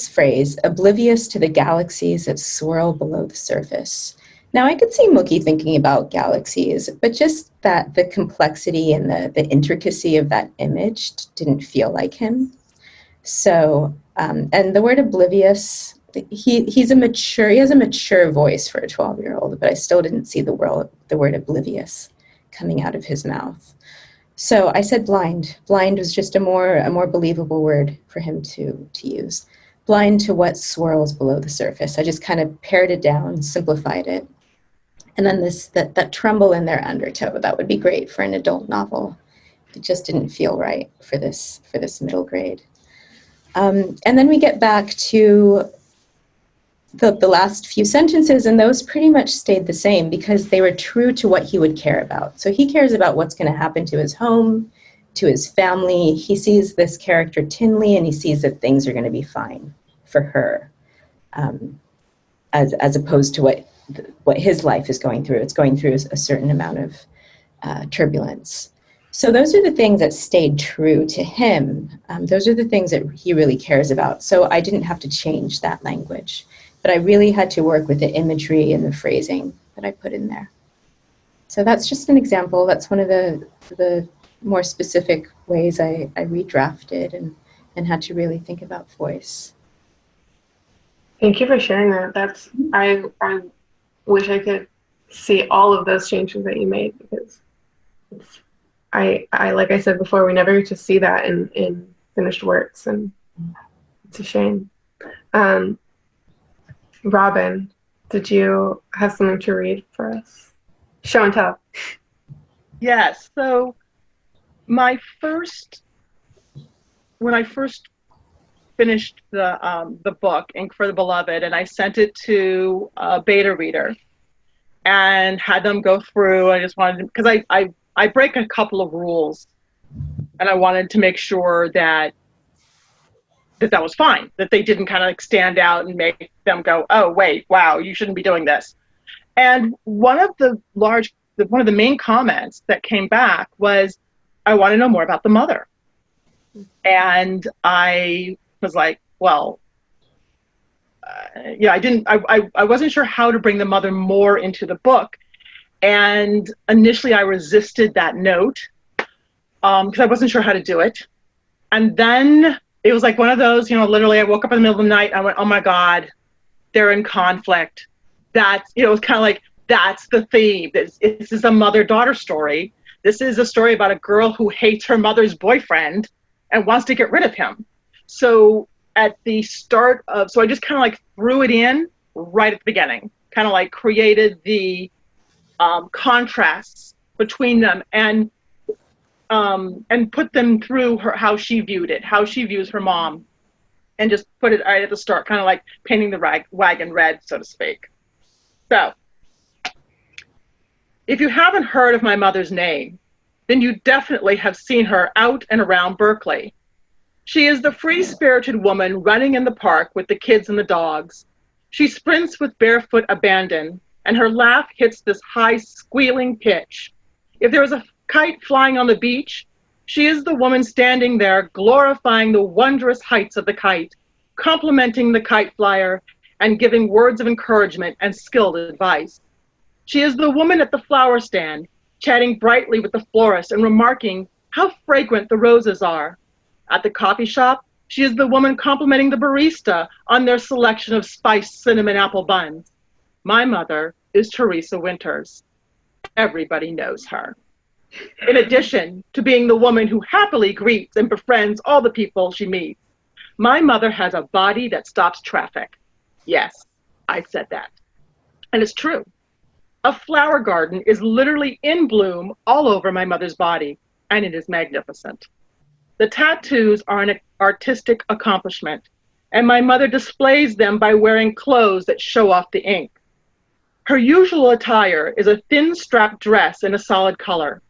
phrase, oblivious to the galaxies that swirl below the surface. Now I could see Mookie thinking about galaxies, but just that the complexity and the intricacy of that image didn't feel like him. So, and the word oblivious, he has a mature voice for a 12-year-old, but I still didn't see the word oblivious coming out of his mouth. So I said blind. Blind was just a more believable word for him to use. Blind to what swirls below the surface. I just kind of pared it down, simplified it. And then that tremble in their undertow, that would be great for an adult novel. It just didn't feel right for this middle grade. And then we get back to the last few sentences, and those pretty much stayed the same because they were true to what he would care about. So he cares about what's going to happen to his home, to his family. He sees this character Tinley, and he sees that things are going to be fine for her, as opposed to what his life is going through. It's going through a certain amount of turbulence. So those are the things that stayed true to him. Those are the things that he really cares about. So I didn't have to change that language, but I really had to work with the imagery and the phrasing that I put in there. So that's just an example. That's one of the more specific ways I redrafted and had to really think about voice. Thank you for sharing that. I wish I could see all of those changes that you made, because I like I said before, we never get to see that in finished works, and it's a shame. Robin, did you have something to read for us? Show and tell. Yes. So when I first finished the book, Ink for the Beloved, and I sent it to a beta reader and had them go through. I just wanted to, because I break a couple of rules, and I wanted to make sure that was fine, that they didn't kind of like stand out and make them go, oh wait, wow, you shouldn't be doing this. And one of the main comments that came back was, I want to know more about the mother. And I was like, well, I wasn't sure how to bring the mother more into the book. And initially I resisted that note because I wasn't sure how to do it. And then it was like one of those, literally I woke up in the middle of the night, I went, oh my God, they're in conflict. That's, it was kind of like, that's the theme. This is a mother-daughter story. This is a story about a girl who hates her mother's boyfriend and wants to get rid of him. So at the start of, so I just kind of like threw it in right at the beginning, kind of like created the contrasts between them and put them through how she viewed it, how she views her mom, and just put it right at the start, kind of like painting the wagon red, so to speak. So if you haven't heard of my mother's name, then you definitely have seen her out and around Berkeley. She is the free-spirited woman running in the park with the kids and the dogs. She sprints with barefoot abandon, and her laugh hits this high squealing pitch. If there was a kite flying on the beach, she is the woman standing there glorifying the wondrous heights of the kite, complimenting the kite flyer, and giving words of encouragement and skilled advice. She is the woman at the flower stand, chatting brightly with the florist and remarking how fragrant the roses are. At the coffee shop, she is the woman complimenting the barista on their selection of spiced cinnamon apple buns. My mother is Teresa Winters. Everybody knows her. In addition to being the woman who happily greets and befriends all the people she meets, my mother has a body that stops traffic. Yes, I said that. And it's true. A flower garden is literally in bloom all over my mother's body, and it is magnificent. The tattoos are an artistic accomplishment, and my mother displays them by wearing clothes that show off the ink. Her usual attire is a thin strap dress in a solid color.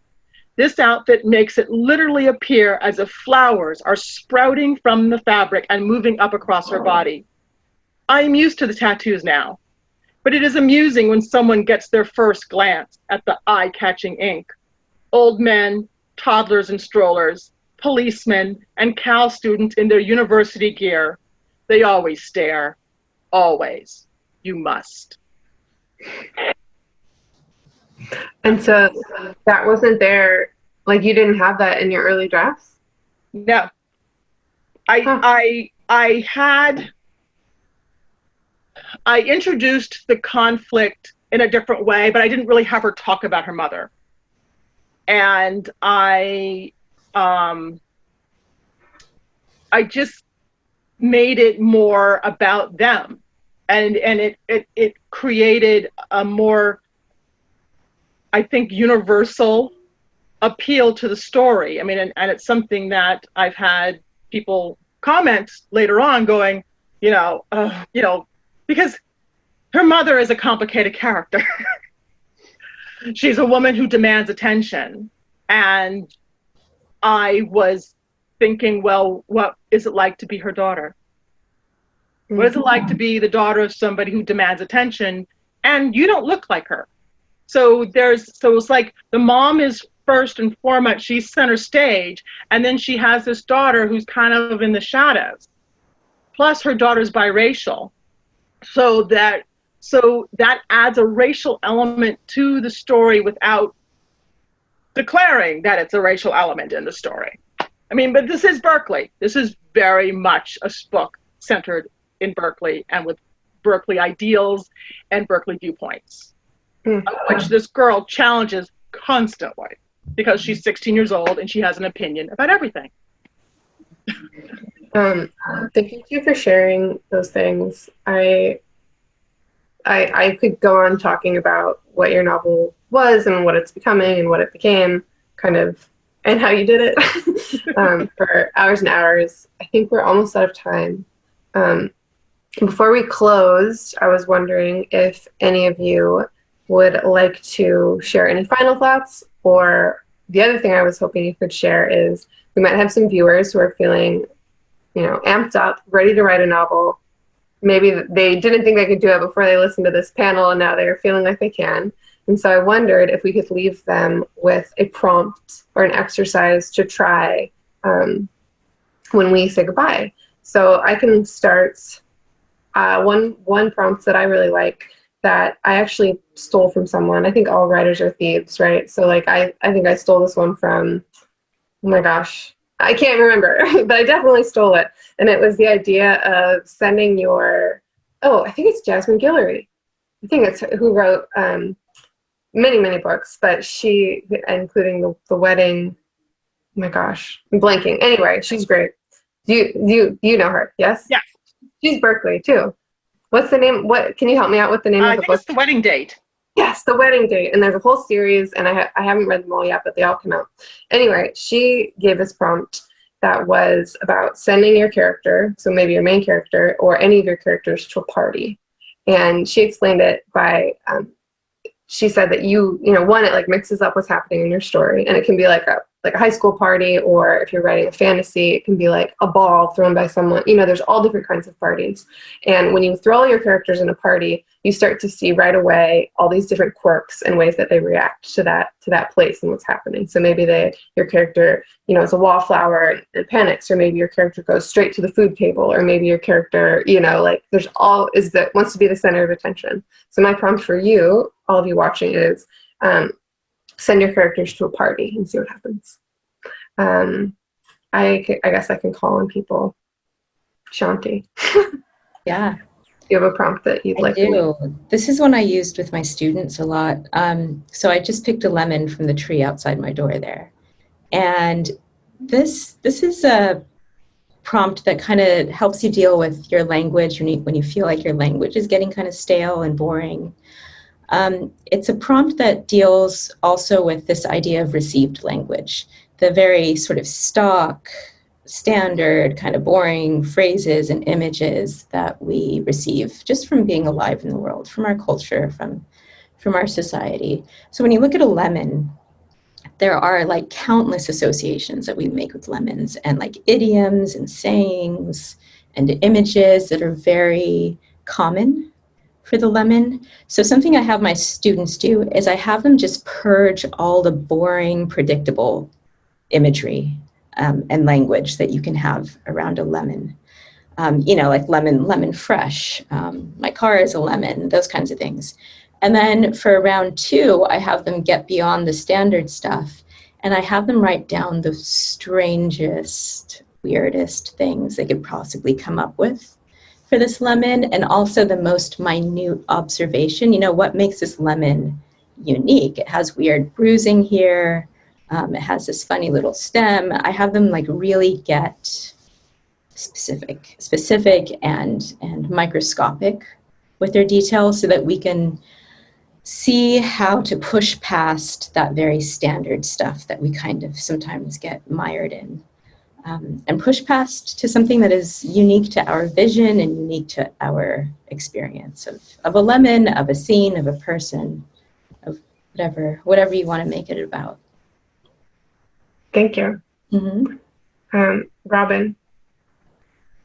This outfit makes it literally appear as if flowers are sprouting from the fabric and moving up across her body. I am used to the tattoos now, but it is amusing when someone gets their first glance at the eye-catching ink. Old men, toddlers and strollers, policemen, and Cal students in their university gear. They always stare. Always. You must. And so that wasn't there, like you didn't have that in your early drafts? No. I introduced the conflict in a different way, but I didn't really have her talk about her mother. And I just made it more about them. And it created a more, I think, universal appeal to the story. I mean, and it's something that I've had people comment later on going, because her mother is a complicated character. She's a woman who demands attention. And I was thinking, well, what is it like to be her daughter? What is it like to be the daughter of somebody who demands attention and you don't look like her? So it's like the mom is first and foremost, she's center stage, and then she has this daughter who's kind of in the shadows. Plus her daughter's biracial. So that adds a racial element to the story without declaring that it's a racial element in the story. I mean, but this is Berkeley. This is very much a book centered in Berkeley and with Berkeley ideals and Berkeley viewpoints, which this girl challenges constantly because she's 16 years old and she has an opinion about everything. Thank you for sharing those things. I could go on talking about what your novel was and what it's becoming and what it became, kind of, and how you did it for hours and hours. I think we're almost out of time. Before we closed, I was wondering if any of you would like to share any final thoughts, or the other thing I was hoping you could share is we might have some viewers who are feeling, amped up, ready to write a novel. Maybe they didn't think they could do it before they listened to this panel, and now they're feeling like they can. And so I wondered if we could leave them with a prompt or an exercise to try when we say goodbye. So I can start. One prompt that I really like that I actually stole from someone. I think all writers are thieves, right? So like I think I stole this one from, oh my gosh, I can't remember, but I definitely stole it. And it was the idea of sending I think it's Jasmine Guillory. I think it's who wrote many books, but she, including the wedding, oh my gosh, I'm blanking. Anyway, she's great. You know her, yes? Yeah. She's Berkeley too. What's the name? What can you help me out with the name of the book? I think it's The Wedding Date. Yes, The Wedding Date. And there's a whole series, and I haven't read them all yet, but they all come out. Anyway, she gave this prompt that was about sending your character, so maybe your main character or any of your characters, to a party. And she explained it by she said that one, it like mixes up what's happening in your story, and it can be like a high school party, or if you're writing a fantasy, it can be like a ball thrown by someone. There's all different kinds of parties. And when you throw all your characters in a party, you start to see right away all these different quirks and ways that they react to that place and what's happening. So maybe your character, is a wallflower and panics, or maybe your character goes straight to the food table, or maybe your character, wants to be the center of attention. So my prompt for you, all of you watching, is send your characters to a party and see what happens. I guess I can call on people. Shanthi. Yeah. You have a prompt that you'd like to do. This is one I used with my students a lot. So I just picked a lemon from the tree outside my door there. And this is a prompt that kind of helps you deal with your language when you feel like your language is getting kind of stale and boring. It's a prompt that deals also with this idea of received language, the very sort of stock, standard, kind of boring phrases and images that we receive just from being alive in the world, from our culture, from our society. So when you look at a lemon, there are like countless associations that we make with lemons, and like idioms and sayings and images that are very common for the lemon. So something I have my students do is I have them just purge all the boring, predictable imagery and language that you can have around a lemon. Like lemon fresh, my car is a lemon, those kinds of things. And then for round 2, I have them get beyond the standard stuff, and I have them write down the strangest, weirdest things they could possibly come up with for this lemon, and also the most minute observation. What makes this lemon unique? It has weird bruising here. It has this funny little stem. I have them like really get specific and microscopic with their details, so that we can see how to push past that very standard stuff that we kind of sometimes get mired in, and push past to something that is unique to our vision and unique to our experience of a lemon, of a scene, of a person, of whatever you want to make it about. Thank you. Mm-hmm. Robin.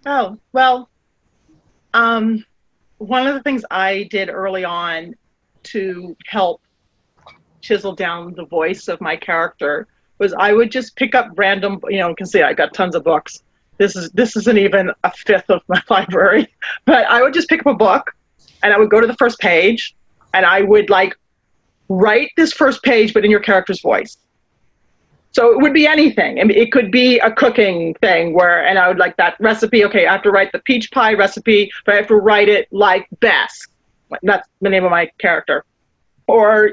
Oh, well, one of the things I did early on to help chisel down the voice of my character was I would just pick up random, you can see I got tons of books. This isn't even a fifth of my library, but I would just pick up a book and I would go to the first page and I would like write this first page, but in your character's voice. So it would be anything. I mean, it could be a cooking thing and I would like that recipe. Okay, I have to write the peach pie recipe, but I have to write it like Bess. That's the name of my character. Or,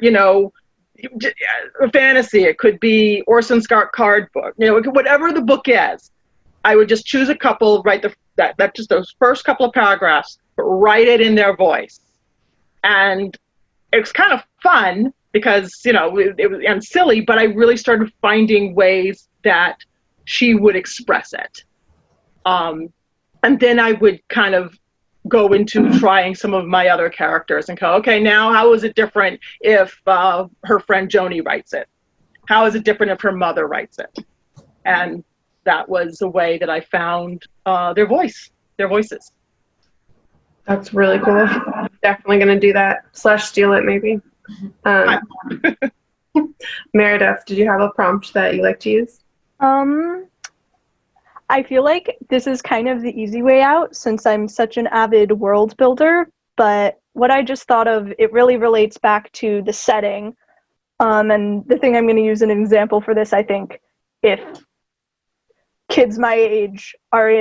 fantasy. It could be Orson Scott Card book. Whatever the book is, I would just choose a couple, write just those first couple of paragraphs, but write it in their voice. And it was kind of fun because, it was and silly, but I really started finding ways that she would express it. And then I would kind of go into trying some of my other characters and go, okay, now how is it different if her friend Joni writes it? How is it different if her mother writes it? And that was a way that I found their voices. That's really cool. Definitely going to do that. / steal it, maybe. Meredith, did you have a prompt that you like to use? I feel like this is kind of the easy way out since I'm such an avid world builder, but what I just thought of, it really relates back to the setting. And the thing I'm going to use an example for this, I think, if kids my age are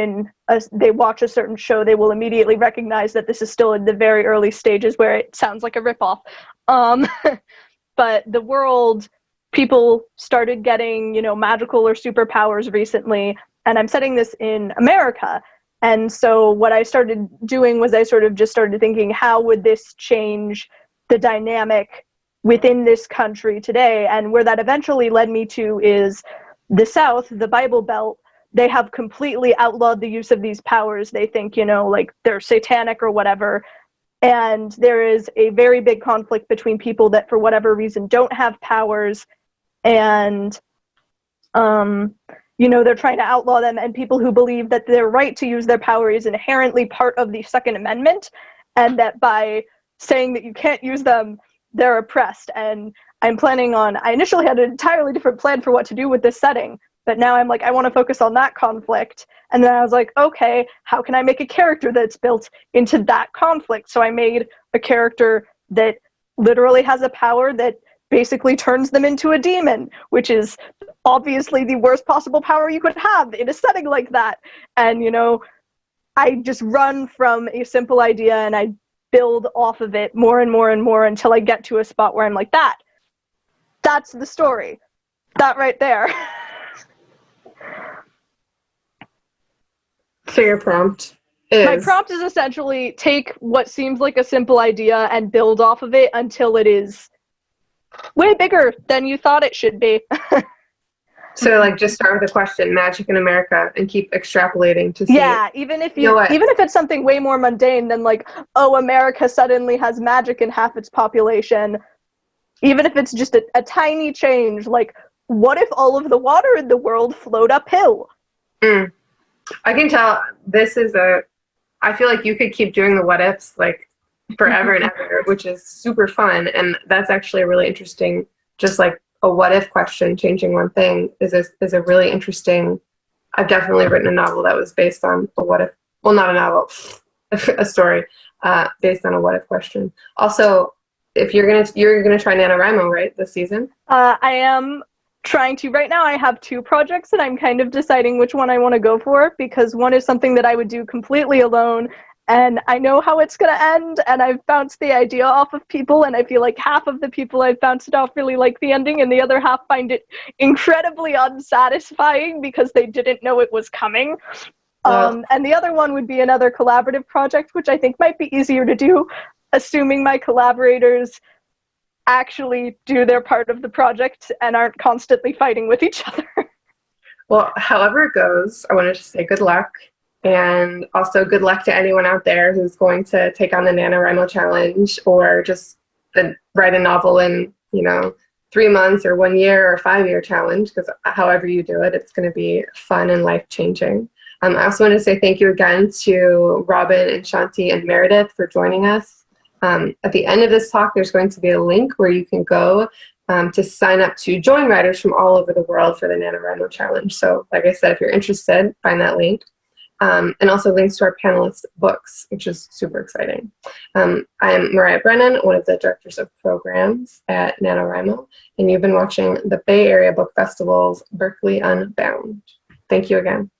they watch a certain show, they will immediately recognize that this is still in the very early stages where it sounds like a ripoff. But the world, people started getting, magical or superpowers recently. And I'm setting this in America. And so what I started doing was I sort of just started thinking, how would this change the dynamic within this country today? And where that eventually led me to is the South, the Bible Belt. They have completely outlawed the use of these powers. They think, like they're satanic or whatever. And there is a very big conflict between people that for whatever reason don't have powers and they're trying to outlaw them, and people who believe that their right to use their power is inherently part of the Second Amendment, and that by saying that you can't use them, they're oppressed. And I initially had an entirely different plan for what to do with this setting, but now I'm like, I want to focus on that conflict. And then I was like, okay, how can I make a character that's built into that conflict? So I made a character that literally has a power that basically turns them into a demon, which is obviously the worst possible power you could have in a setting like that. And, I just run from a simple idea and I build off of it more and more and more until I get to a spot where I'm like, that's the story. That right there. So your prompt My prompt is essentially take what seems like a simple idea and build off of it until it is way bigger than you thought it should be. So like just start with a question, magic in America, and keep extrapolating to see. Yeah, even if it's something way more mundane than like, oh, America suddenly has magic in half its population. Even if it's just a tiny change, like what if all of the water in the world flowed uphill? I can tell I feel like you could keep doing the what ifs like forever and ever, which is super fun. And that's actually a really interesting, just like a what if question, changing one thing is a really interesting. I've definitely written a novel that was based on a what if. Well, not a novel, a story based on a what if question. Also, if you're gonna try NaNoWriMo, right, this season? I am trying to. Right now I have 2 projects and I'm kind of deciding which one I want to go for, because one is something that I would do completely alone and I know how it's going to end, and I've bounced the idea off of people, and I feel like half of the people I've bounced it off really like the ending and the other half find it incredibly unsatisfying because they didn't know it was coming. And the other one would be another collaborative project, which I think might be easier to do, assuming my collaborators actually do their part of the project and aren't constantly fighting with each other. Well, however it goes, I wanted to say good luck, and also good luck to anyone out there who's going to take on the NaNoWriMo challenge or just write a novel in, 3 months or 1 year or 5-year challenge, because however you do it, it's going to be fun and life-changing. I also want to say thank you again to Robin and Shanthi and Meredith for joining us. At the end of this talk, there's going to be a link where you can go to sign up to join writers from all over the world for the NaNoWriMo challenge. So like I said, if you're interested, find that link. And also links to our panelists' books, which is super exciting. I am Marya Brennan, one of the directors of programs at NaNoWriMo, and you've been watching the Bay Area Book Festival's Berkeley Unbound. Thank you again.